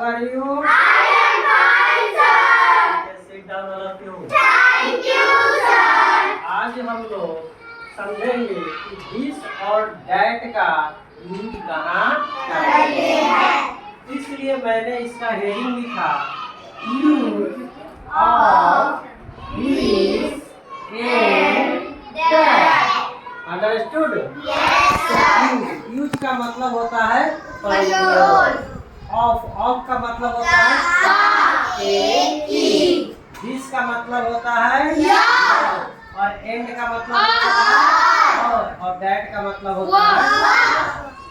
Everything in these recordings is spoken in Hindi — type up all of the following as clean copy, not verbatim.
are you? I am fine, sir. Sit down all of you. Thank you, sir. आज हम लोग समझेंगे कि दिस और दैट का यूज कहाँ करते हैं। इसलिए मैंने इसका हेडिंग लिखा use of this and that. Understood? Yes, sir. Use का मतलब होता है प्रयोग। ऑफ का मतलब होता है दिस का मतलब होता है और एंड का मतलब होता है और दैट का मतलब होता है।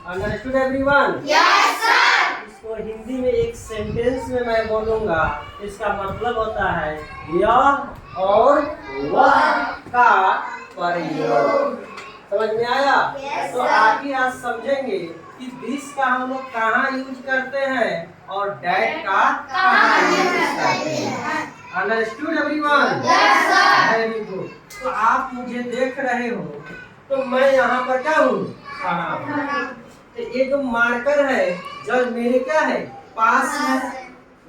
Understood everyone? Yes, sir. इसको हिंदी में एक सेंटेंस में मैं बोलूंगा। इसका मतलब होता है यह और वह का प्रयोग। समझ में आया? Yes, तो sir. आगे आज समझेंगे कि दिस का हम लोग कहाँ यूज करते हैं और दैट का कहाँ यूज करते हैं। Understood everyone? Yes, sir. Very good. तो आप मुझे देख रहे हो तो मैं यहाँ पर क्या हूँ? खड़ा हूँ। तो ये जो मार्कर है जब मेरे क्या है? पास है।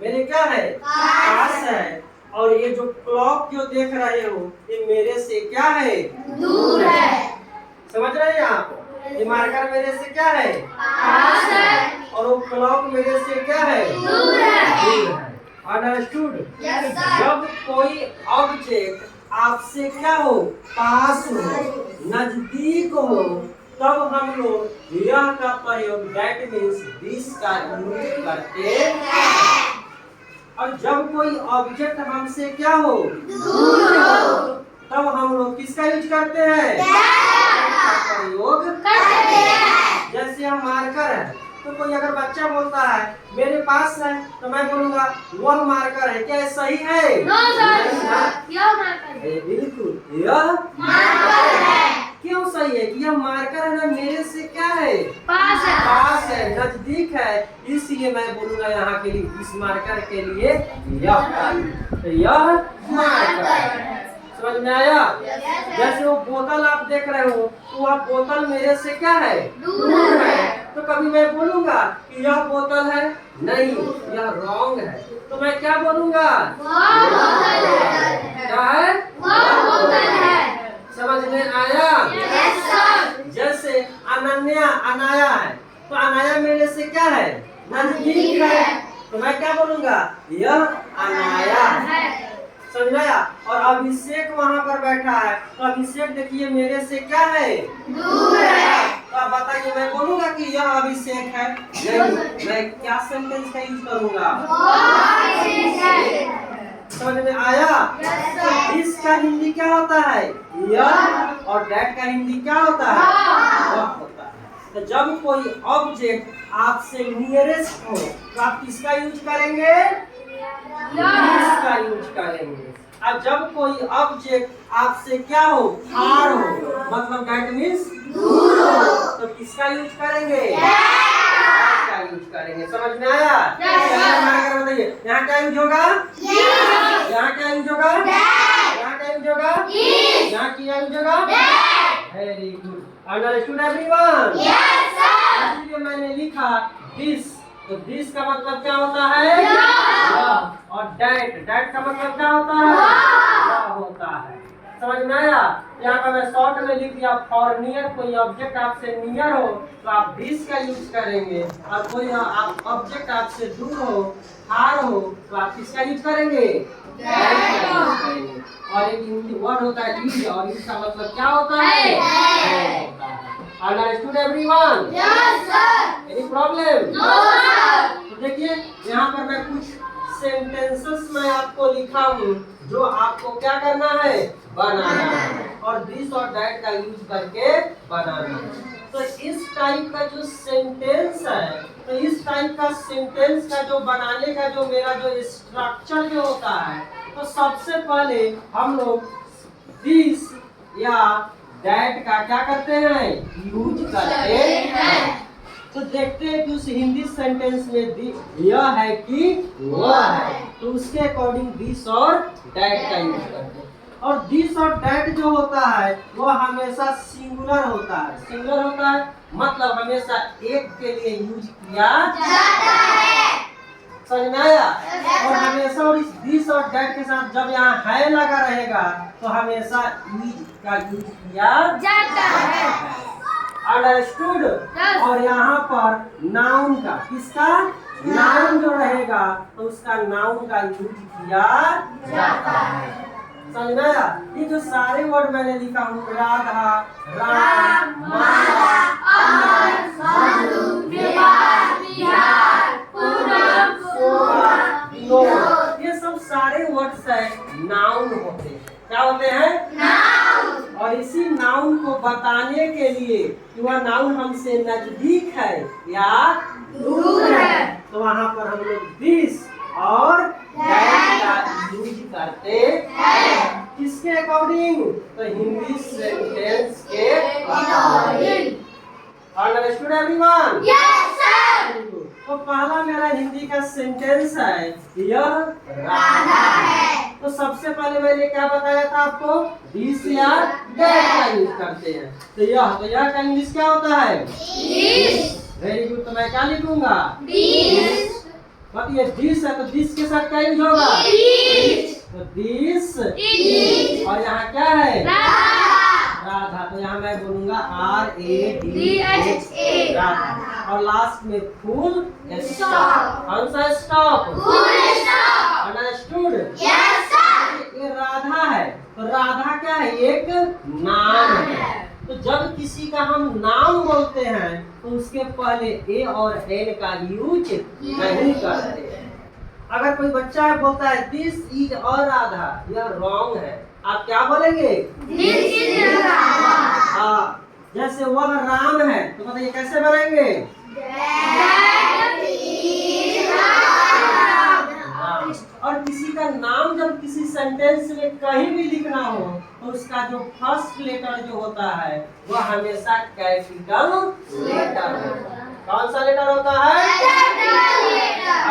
मेरे क्या है? पास है। और ये जो क्लॉक जो देख रहे हो ये मेरे से क्या है? दूर है। समझ रहे हैं आप? ये मार्कर मेरे से क्या है? पास है। और वो क्लॉक मेरे से क्या है? दूर है। दूर है। अंडरस्टूड? Yes, sir. जब कोई ऑब्जेक्ट आपसे क्या हो? पास हो, नजदीक हो, तब हम लोग यह का प्रयोग दैट मीन्स दिस का यूज करते हैं। और जब कोई ऑब्जेक्ट हमसे क्या हो? दूर हो। तब हम लोग किसका यूज करते हैं? का प्रयोग करते हैं। जैसे हम मार्कर है तो कोई अगर बच्चा बोलता है मेरे पास है तो मैं बोलूंगा वह मार्कर है। क्या ये सही है? No, sir. नहीं ना? यह मार्कर है। बिल्कुल यह मार्कर है। क्यों सही है कि यह मार्कर है ना मेरे से क्या है? पास है। पास है, नजदीक है। इसलिए मैं बोलूंगा यहाँ के लिए इस मार्कर के लिए यह मार्कर है। समझ में आया? जैसे वो बोतल आप देख रहे हो तो वह बोतल मेरे से क्या है? दूर है। तो कभी मैं बोलूंगा कि यह बोतल है? नहीं, यह रॉन्ग है। तो मैं क्या बोलूंगा? वह बोतल है। क्या है? वह बोतल है। समझ में आया? Yes, sir. जैसे अनाया है तो अनाया मेरे से क्या है? नजदीक है। तो मैं क्या बोलूंगा? यह अनाया है। समझ आया? और अभिषेक वहाँ पर बैठा है तो अभिषेक देखिए मेरे से क्या है? दूर है। तो आप बताइए मैं बोलूंगा कि यह अभिषेक है? नहीं, मैं क्या सेंटेंस का यूज करूंगा? वह है। समझ में आया? Yes, sir. इसका हिंदी क्या होता है? यह। और दैट का हिंदी क्या होता है? वह होता है। तो जब कोई ऑब्जेक्ट आपसे नियरेस्ट हो तो आप किसका यूज करेंगे? इसका यूज करेंगे। और जब कोई ऑब्जेक्ट आपसे क्या हो? फार हो, मतलब दैट मीन्स दूर हो, तो किसका यूज करेंगे? का यूज करेंगे। समझ में आया? बताइए यहाँ क्या यूज होगा? यहाँ क्या यूज होगा? यहाँ क्या यूज होगा? यहाँ क्या यूज होगा? Very good. Understood everyone? इसलिए मैंने लिखा दिस। तो दिस का मतलब क्या होता है? और दैट का मतलब क्या होता है? वह होता है। समझ में आया? यहाँ पर मैं शॉर्ट में लिख दिया फॉर नियर। कोई ऑब्जेक्ट आपसे नियर हो तो आप दिस का यूज करेंगे और कोई ऑब्जेक्ट आपसे दूर हो, फार हो तो आप किसका यूज करेंगे? और एक हिंदी वर्ड होता है यूज और इसका मतलब क्या होता है? Understood everyone? Any problem? तो देखिए यहाँ पर मैं कुछ सेंटेंसेस में आपको लिखा हूँ जो आपको क्या करना है? बनाना है। और दिस और दैट का यूज करके बनाना है। तो इस टाइप का जो सेंटेंस है तो इस टाइप का सेंटेंस का जो बनाने का जो मेरा जो स्ट्रक्चर जो होता है तो सबसे पहले हम लोग दिस या दैट का क्या करते हैं? यूज करते हैं। तो देखते हैं कि उस हिंदी सेंटेंस में यह है कि वह है तो उसके अकॉर्डिंग दिस और दैट का यूज करते हैं। और दिस और दैट जो होता है वो हमेशा सिंगुलर होता है। सिंगुलर होता है मतलब हमेशा एक के लिए यूज किया जाता है। समझ में आया? और हमेशा और इस दिस और दैट के साथ जब यहाँ है लगा रहेगा तो हमेशा इज का यूज किया जाता है। अंडरस्टूड। Yes. और यहाँ पर नाउन का, किसका? नाउन जो रहेगा तो उसका नाउन का यूज किया जाता है। समझ में आया? ये जो सारे वर्ड मैंने लिखा हूँ, राधा, राम, माला, अमर, मधु, विहार, विहार, पूनम, शोभा, विनोद, ये सब सारे वर्ड्स है नाउन होते हैं। क्या होते हैं? नाउन। और इसी नाउन को बताने के लिए कि वह नाउन हमसे नजदीक है या दूर है, तो वहाँ पर हम लोग दिस और दैट का यूज करते हैं। किसके अकॉर्डिंग? तो हिंदी सेंटेंस के according. Understood everyone? Yes sir. तो पहला मेरा हिंदी का सेंटेंस है, यह राधा है। तो सबसे पहले मैंने क्या बताया था आपको? दिस या दैट का यूज करते हैं। तो यह का इंग्लिश क्या होता है? Very good. तो मैं क्या लिखूंगा? दिस, मतलब ये दिस है तो दिस के साथ क्या यूज होगा? इज, तो दिस। इज, और यहाँ क्या है? राधा, राधा। तो यहाँ मैं बोलूंगा RADHA, DHA, राधा। और लास्ट में फुल Stop. स्टॉप। कौन सा stop? Full stop. Understood? Yes sir. ये राधा है तो राधा क्या है? एक नाम है। तो जब किसी का हम नाम बोलते हैं तो उसके पहले ए और एन का यूज नहीं करते हैं। अगर कोई बच्चा बोलता है दिस इज और राधा, यह रॉन्ग है। आप क्या बोलेंगे? This is Radha. हाँ, जैसे वह राम है तो बताइए कैसे बोलेंगे? That is Radha. और किसी का नाम जब किसी सेंटेंस में कहीं भी लिखना हो तो उसका जो फर्स्ट लेटर जो होता है वह हमेशा कैपिटल लेटर होता है। कौन सा लेटर होता है?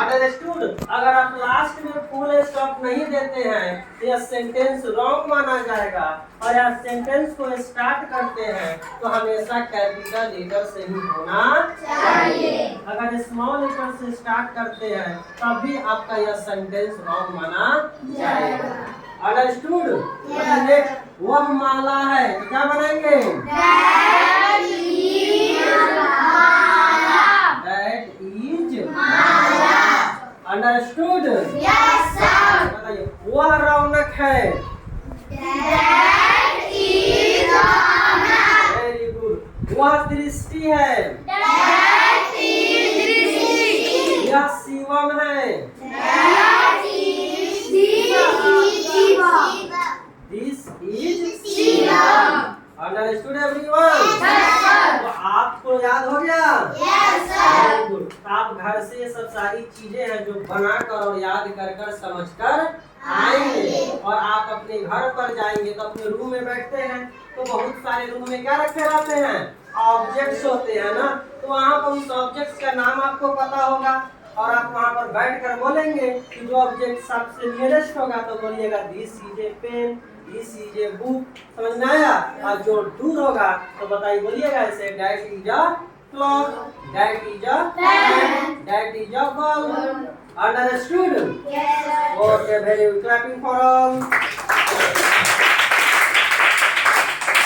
अंडरस्टूड? अगर आप लास्ट में फुल स्टॉप नहीं देते हैं तो यह सेंटेंस रॉन्ग माना जाएगा। और यह सेंटेंस को स्टार्ट करते हैं तो हमेशा कैपिटल लेटर से ही होना चाहिए। अगर स्मॉल लेटर से स्टार्ट करते हैं तब भी आपका यह सेंटेंस रॉन्ग माना जाएगा। अंडरस्टूड? नेक्स्ट, वह माला है तो क्या बनाएंगे? That is Mala. That is Mala. Understood? Yes sir. बताइए, वह रौनक है। That is Raunak. Very good. वह दृष्टि है। दैट इज दृष्टि। यह शिवम है। That is Shivam. This is Shivam. Understood everyone? Yes sir. तो आपको याद हो गया? Yes sir. Very good. आप घर से ये सब सारी चीजें हैं जो बनाकर और याद कर कर समझ कर आएंगे। और आप अपने घर पर जाएंगे तो अपने रूम में बैठते हैं तो बहुत सारे रूम में क्या रखे रहते हैं? ऑब्जेक्ट्स होते हैं ना। तो वहाँ पर उस ऑब्जेक्ट्स का नाम आपको पता होगा और आप वहाँ पर बैठ कर बोलेंगे कि जो ऑब्जेक्ट सबसे नियरेस्ट होगा तो बोलिएगा this is a pen, this is a book. समझ में आया? और जो दूर होगा तो बताइए, बोलिएगा ऐसे, that is a clock, that is a pen, that is a bulb. Understood? Yes sir. Okay, very good. Clapping for all.